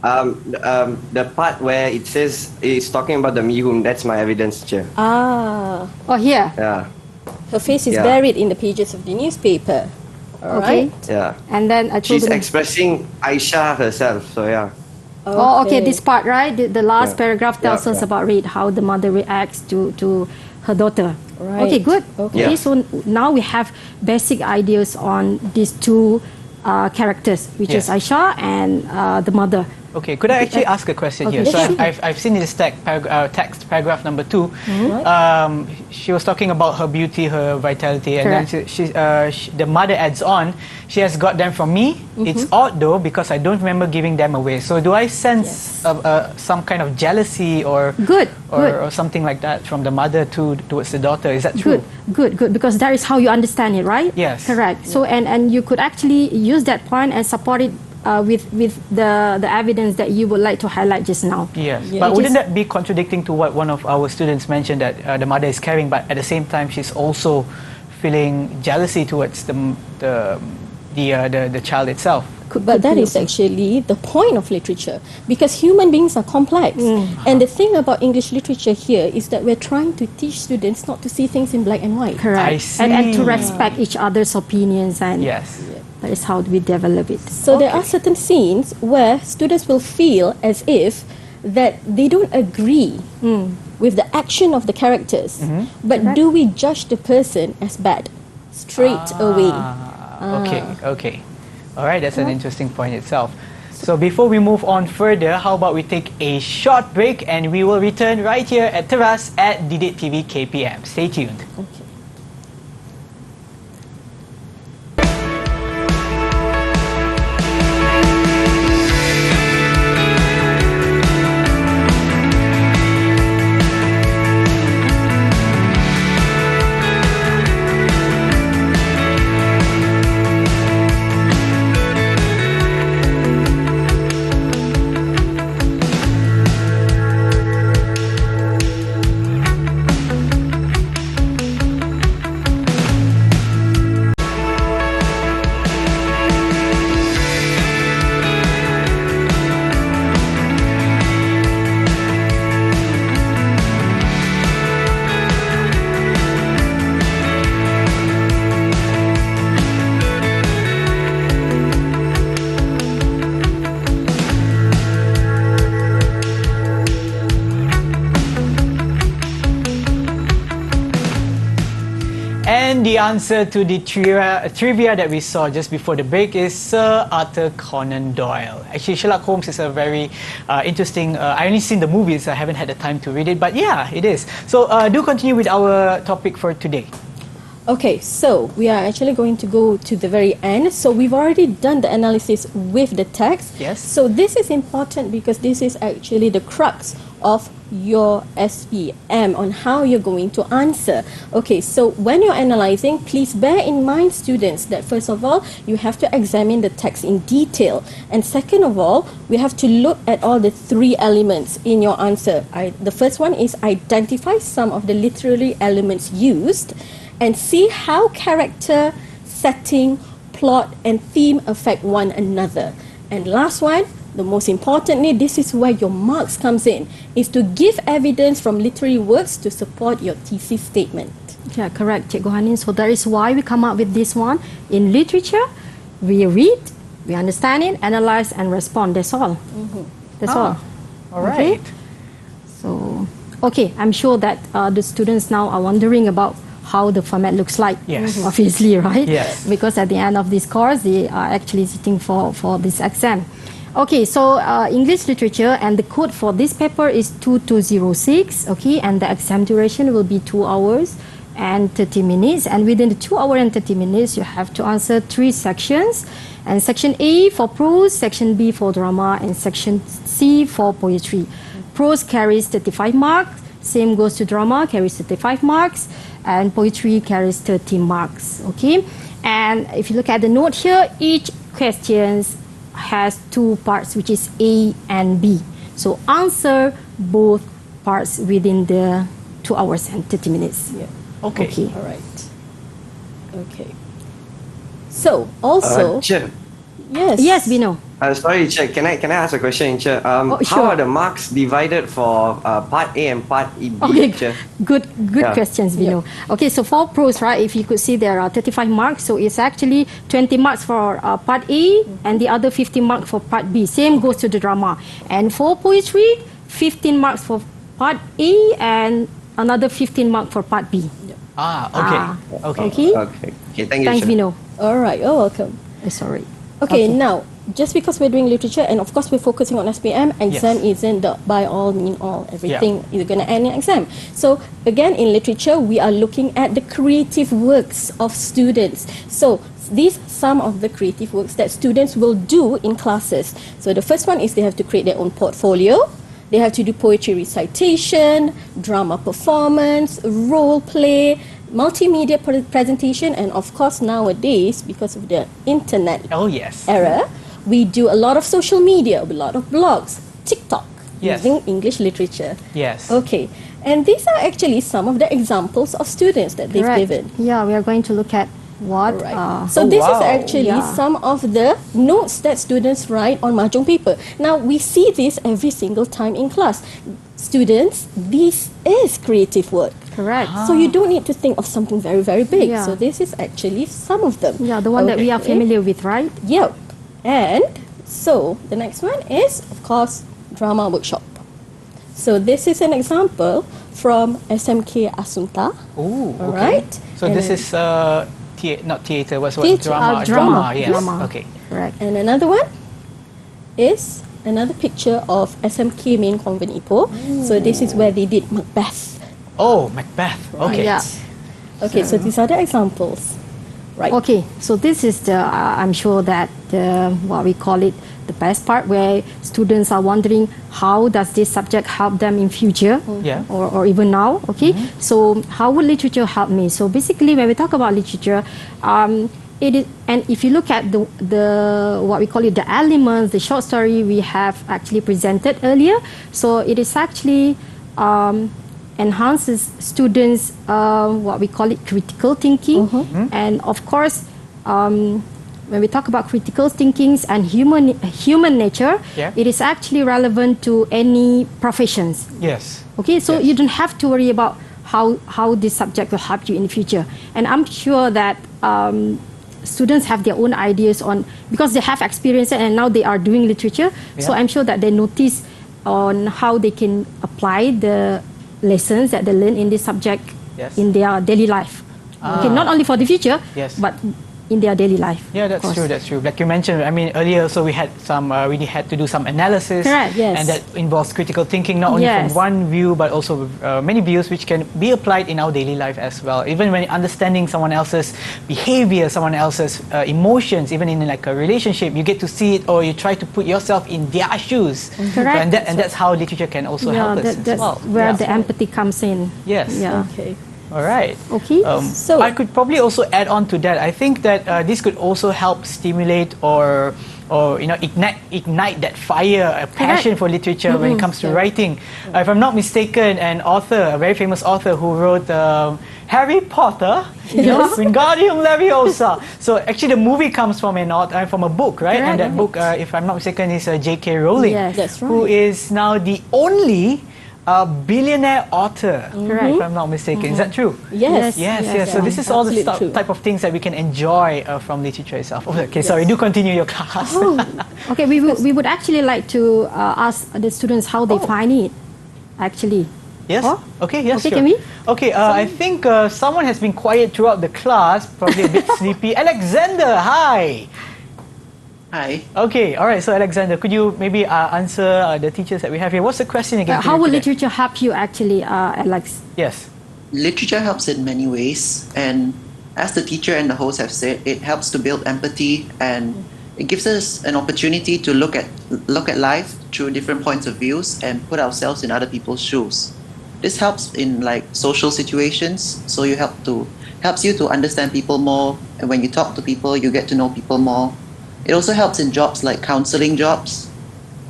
Speaker 13: The part where it says it's talking about the mihun, that's my evidence, teacher.
Speaker 10: Oh,
Speaker 2: here.
Speaker 13: Yeah.
Speaker 10: Her face is buried in the pages of the newspaper. All
Speaker 2: okay.
Speaker 10: right.
Speaker 13: Yeah.
Speaker 2: And then
Speaker 13: she's expressing Aisha herself. So yeah.
Speaker 2: Okay. This part, right? The last paragraph tells us about how the mother reacts to her daughter.
Speaker 10: Right.
Speaker 2: Okay, good.
Speaker 10: Okay.
Speaker 2: So now we have basic ideas on these two characters, which is Aisha and the mother.
Speaker 3: Okay, could I actually ask a question here? So I've seen in this text, paragraph number 2, she was talking about her beauty, her vitality, and then the mother adds on, she has got them from me. It's odd though, because I don't remember giving them away. So do I sense some kind of jealousy or something like that from the mother towards the daughter? Is that true?
Speaker 2: Good, because that is how you understand it, right?
Speaker 3: Yes.
Speaker 2: Correct. So and you could actually use that point and support it with the evidence that you would like to highlight just now.
Speaker 3: Yes, but wouldn't that be contradicting to what one of our students mentioned, that the mother is caring, but at the same time she's also feeling jealousy towards the child itself?
Speaker 10: But that is actually the point of literature, because human beings are complex. And the thing about English literature here is that we're trying to teach students not to see things in black and white.
Speaker 2: Correct.
Speaker 3: I see.
Speaker 2: And to respect each other's opinions, and that is how we develop it.
Speaker 10: So there are certain scenes where students will feel as if that they don't agree with the action of the characters, but do we judge the person as bad straight away?
Speaker 3: Okay. All right, that's an interesting point itself. So before we move on further, how about we take a short break and we will return right here at Teras at Didik TV KPM. Stay tuned.
Speaker 10: Okay.
Speaker 3: And the answer to the trivia that we saw just before the break is Sir Arthur Conan Doyle. Actually, Sherlock Holmes is a very interesting... I only seen the movies, I haven't had the time to read it, but yeah, it is. So do continue with our topic for today.
Speaker 10: Okay, so we are actually going to go to the very end. So we've already done the analysis with the text.
Speaker 3: Yes.
Speaker 10: So this is important because this is actually the crux of your SPM on how you're going to answer. Okay, so when you're analyzing, please bear in mind, students, that first of all, you have to examine the text in detail. And second of all, we have to look at all the three elements in your answer. The first one is identify some of the literary elements used and see how character, setting, plot, and theme affect one another. And last one, the most importantly, this is where your marks comes in, is to give evidence from literary works to support your thesis statement.
Speaker 2: Yeah, correct, Cikgu Hanin. So that is why we come up with this one. In literature, we read, we understand it, analyze, and respond. That's all. That's all.
Speaker 3: All right.
Speaker 2: Okay? So, okay, I'm sure that the students now are wondering about how the format looks like.
Speaker 3: Yes.
Speaker 2: Obviously, right?
Speaker 3: Yes.
Speaker 2: Because at the end of this course, they are actually sitting for this exam. Okay, so English literature, and the code for this paper is 2206, okay, and the exam duration will be 2 hours and 30 minutes, and within the 2 hours and 30 minutes, you have to answer 3 sections, and section A for prose, section B for drama, and section C for poetry. Prose carries 35 marks, same goes to drama, carries 35 marks, and poetry carries 30 marks, okay? And if you look at the note here, each question has 2 parts, which is A and B. So answer both parts within the 2 hours and 30 minutes.
Speaker 10: Yeah.
Speaker 3: Okay.
Speaker 10: All right. Okay. So also, yes.
Speaker 2: Yes, Bino.
Speaker 13: Sorry, Che, can I ask a question, Che?
Speaker 2: Sure.
Speaker 13: How are the marks divided for part A and part B,
Speaker 2: Okay,
Speaker 13: Che?
Speaker 2: good
Speaker 13: Yeah.
Speaker 2: questions, Vino. Okay, so for prose, right, if you could see there are 35 marks, so it's actually 20 marks for part A and the other 15 marks for part B. Same goes to the drama. And for poetry, 15 marks for part A and another 15 marks for part B.
Speaker 3: Okay.
Speaker 13: Okay, thank you,
Speaker 2: Thanks,
Speaker 13: Che.
Speaker 2: Vino.
Speaker 10: all right, you're welcome.
Speaker 2: Sorry.
Speaker 10: Okay, now, just because we're doing literature, and of course we're focusing on SPM, exam isn't the by all mean all. Everything is going to end in exam. So again, in literature, we are looking at the creative works of students. So these some of the creative works that students will do in classes. So the first one is they have to create their own portfolio. They have to do poetry recitation, drama performance, role play, multimedia presentation, and of course nowadays, because of the internet era, we do a lot of social media, a lot of blogs, TikTok, using English literature.
Speaker 3: Yes.
Speaker 10: Okay, and these are actually some of the examples of students that they've
Speaker 2: Correct.
Speaker 10: given.
Speaker 2: Yeah, we are going to look at what.
Speaker 10: So this is actually
Speaker 2: Yeah.
Speaker 10: some of the notes that students write on mahjong paper. Now we see this every single time in class. Students, this is creative work.
Speaker 2: Correct.
Speaker 10: So you don't need to think of something very, very big.
Speaker 2: Yeah.
Speaker 10: So this is actually some of them.
Speaker 2: Yeah, the one that we are familiar with, right?
Speaker 10: Yep. And so the next one is, of course, drama workshop. So this is an example from SMK Asunta.
Speaker 3: Oh,
Speaker 10: All
Speaker 3: okay.
Speaker 10: right.
Speaker 3: So
Speaker 10: And
Speaker 3: this
Speaker 10: then-
Speaker 3: is not theater, what's what?
Speaker 10: Theatre,
Speaker 3: Drama. Yes.
Speaker 2: drama.
Speaker 3: Okay.
Speaker 2: Correct.
Speaker 10: And another one is another picture of SMK Main Convent Ipoh. So this is where they did Macbeth.
Speaker 3: Oh, Macbeth. Okay.
Speaker 2: Yeah.
Speaker 10: Okay, so these are the examples. Right.
Speaker 2: Okay, so this is the, I'm sure that what we call it, the best part, where students are wondering how does this subject help them in future,
Speaker 3: Yeah.
Speaker 2: or even now. Okay, so how would literature help me? So basically, when we talk about literature, it is, and if you look at the what we call it, the elements, the short story we have actually presented earlier. So it is actually enhances students what we call it critical thinking, and of course. When we talk about critical thinkings and human nature, it is actually relevant to any professions.
Speaker 3: Yes.
Speaker 2: Okay, so you don't have to worry about how this subject will help you in the future. And I'm sure that students have their own ideas on, because they have experience and now they are doing literature. So I'm sure that they notice on how they can apply the lessons that they learn in this subject in their daily life. Okay, not only for the future, but in their daily life.
Speaker 3: Yeah, that's true. That's true. Like you mentioned, I mean, earlier also we had some, we had to do some analysis.
Speaker 2: Correct, yes.
Speaker 3: And that involves critical thinking, not only from one view, but also many views which can be applied in our daily life as well. Even when understanding someone else's behavior, someone else's emotions, even in like a relationship, you get to see it or you try to put yourself in their shoes.
Speaker 2: Correct.
Speaker 3: And that's how literature can also help us as well.
Speaker 2: That's where the empathy comes in.
Speaker 3: Yes.
Speaker 2: Yeah.
Speaker 10: Okay.
Speaker 3: All right.
Speaker 2: Okay.
Speaker 3: So I could probably also add on to that. I think that this could also help stimulate or ignite that fire, a passion for literature when it comes to writing. If I'm not mistaken, an author, a very famous author who wrote Harry Potter, Wingardium Leviosa. So actually, the movie comes from from a book, right? And that book, if I'm not mistaken, is J.K. Rowling,
Speaker 2: That's right.
Speaker 3: who is now the only billionaire author, if I'm not mistaken. Is that true?
Speaker 10: Yes.
Speaker 3: Yes. So this is all the type of things that we can enjoy from literature itself. Okay, sorry, do continue your class.
Speaker 2: Okay, we would actually like to ask the students how they find it, actually.
Speaker 3: Yes? Okay, yes,
Speaker 2: okay,
Speaker 3: sure.
Speaker 2: Can we?
Speaker 3: Okay, I think someone has been quiet throughout the class, probably a bit sleepy. Alexander, hi!
Speaker 5: Hi.
Speaker 3: Okay, all right. So Alexander, could you maybe answer the teachers that we have here? What's the question again?
Speaker 2: How will literature help you actually, Alex?
Speaker 3: Yes.
Speaker 5: Literature helps in many ways, and as the teacher and the host have said, it helps to build empathy, and it gives us an opportunity to look at life through different points of views and put ourselves in other people's shoes. This helps in like social situations, so helps you to understand people more, and when you talk to people, you get to know people more. It also helps in jobs like counseling jobs,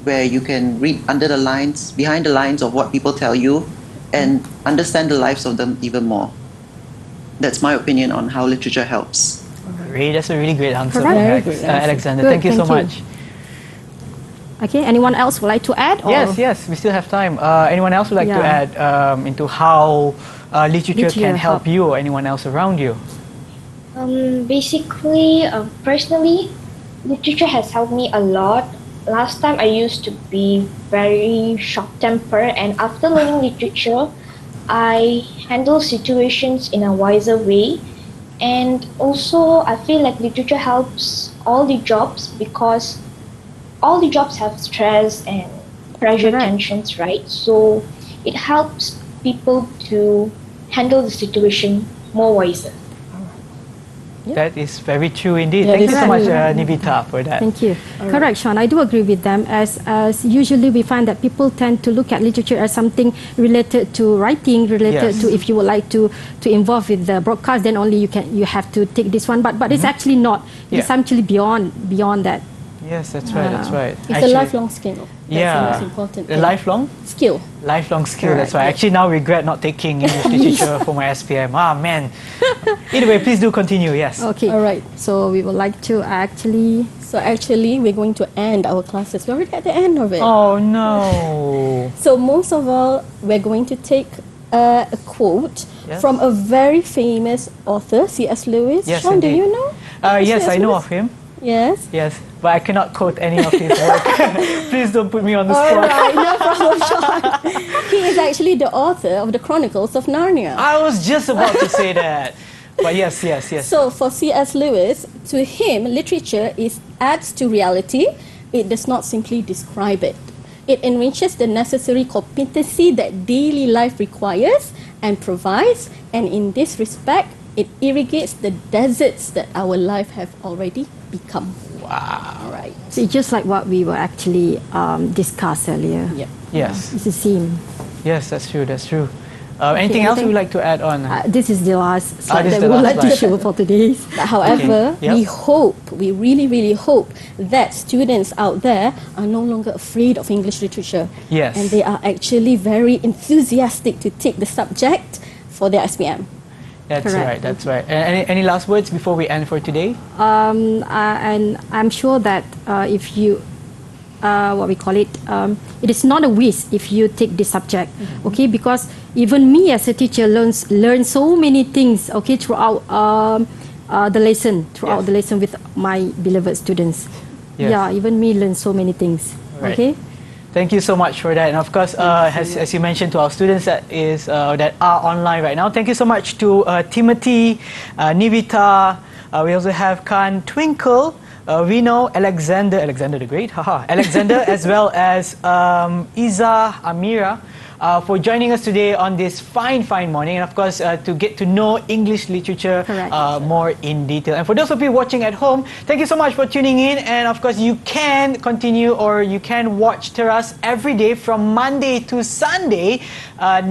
Speaker 5: where you can read behind the lines of what people tell you and understand the lives of them even more. That's my opinion on how literature helps.
Speaker 3: Great, that's a really great answer, Alexander.
Speaker 2: Good,
Speaker 3: thank you so much.
Speaker 2: Okay, anyone else would like to add? Or?
Speaker 3: Yes, we still have time. Anyone else would like to add into how literature can help you or anyone else around you?
Speaker 6: Basically, personally, literature has helped me a lot. Last time I used to be very short-tempered, and after learning literature, I handle situations in a wiser way. And also, I feel like literature helps all the jobs because all the jobs have stress and pressure, tensions, right? So it helps people to handle the situation more wiser.
Speaker 3: That is very true indeed. Thank you so much, Nivita, for that.
Speaker 2: Thank you. Correct, Sean. I do agree with them. As usually we find that people tend to look at literature as something related to writing, related to if you would like to involve with the broadcast, then only you have to take this one. But it's actually not. It's actually beyond that.
Speaker 3: Yes, that's right. That's right.
Speaker 10: It's a lifelong skill. That's the most important thing.
Speaker 3: A lifelong
Speaker 10: skill.
Speaker 3: Lifelong skill. That's right. Actually, now regret not taking English literature for my SPM. Ah, man. Anyway, please do continue. Yes.
Speaker 2: Okay.
Speaker 10: All right.
Speaker 2: So we would like to actually.
Speaker 10: So actually, we're going to end our classes. We're already at the end of it.
Speaker 3: Oh no.
Speaker 10: So most of all, we're going to take a quote from a very famous author, C.S. Lewis.
Speaker 3: Yes,
Speaker 10: Sean, do
Speaker 3: indeed.
Speaker 10: you know?
Speaker 3: Yes, I know of him.
Speaker 10: Yes.
Speaker 3: Yes, but I cannot quote any of his work. Please don't put me on the spot.
Speaker 10: All right, no problem, Sean. He is actually the author of the Chronicles of Narnia.
Speaker 3: I was just about to say that. But yes.
Speaker 10: So for C.S. Lewis, to him, literature adds to reality. It does not simply describe it. It enriches the necessary competency that daily life requires and provides, and in this respect, it irrigates the deserts that our life have already become.
Speaker 3: Wow.
Speaker 10: Right.
Speaker 2: So it's just like what we were actually discussed earlier.
Speaker 10: Yep.
Speaker 3: Yes.
Speaker 2: It's the same.
Speaker 3: Yes, that's true. Anything else you would like to add on?
Speaker 2: This is the last slide that we
Speaker 3: the
Speaker 2: would
Speaker 3: last
Speaker 2: like to
Speaker 3: slide.
Speaker 2: show for today's.
Speaker 10: But however, we really, really hope that students out there are no longer afraid of English literature.
Speaker 3: Yes.
Speaker 10: And they are actually very enthusiastic to take the subject for their SPM.
Speaker 3: That's
Speaker 2: Correct.
Speaker 3: right. That's right. And any last words before we end for today?
Speaker 2: And I'm sure that if you, it is not a waste if you take this subject, okay? Because even me as a teacher learn so many things, okay, throughout the lesson with my beloved students.
Speaker 3: Yes.
Speaker 2: Yeah, even me learn so many things.
Speaker 3: Right.
Speaker 2: Okay.
Speaker 3: Thank you so much for that, and of course, as you mentioned to our students that are online right now, thank you so much to Timothy, Nivita, We also have Khan Twinkle, Reno, Alexander the Great, Alexander, as well as Iza Amira, for joining us today on this fine morning, and of course to get to know English literature more in detail. And for those of you watching at home, thank you so much for tuning in, and of course you can continue or you can watch Teras every day from Monday to Sunday, 8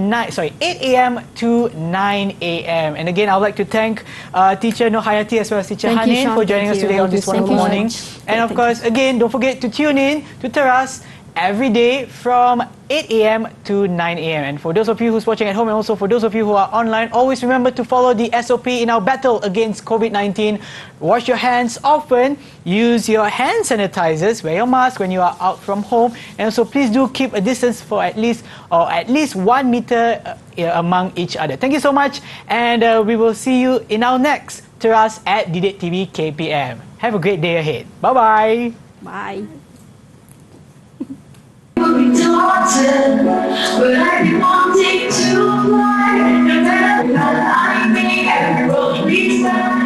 Speaker 3: a.m. to 9 a.m. And again, I would like to thank Teacher Norhayati as well as Teacher Hanin for joining us today on this wonderful morning. And of course, again, don't forget to tune in to Teras every day from 8 a.m. to 9 a.m. And for those of you who's watching at home, and also for those of you who are online, always remember to follow the SOP in our battle against COVID-19. Wash your hands often, use your hand sanitizers, wear your mask when you are out from home, and also please do keep a distance for at least 1 meter among each other. Thank you so much, and we will see you in our next Teras at Didik TV KPM. Have a great day ahead. Bye-bye.
Speaker 2: Bye.
Speaker 15: But I be wanting to fly, no matter how I make every road we fly.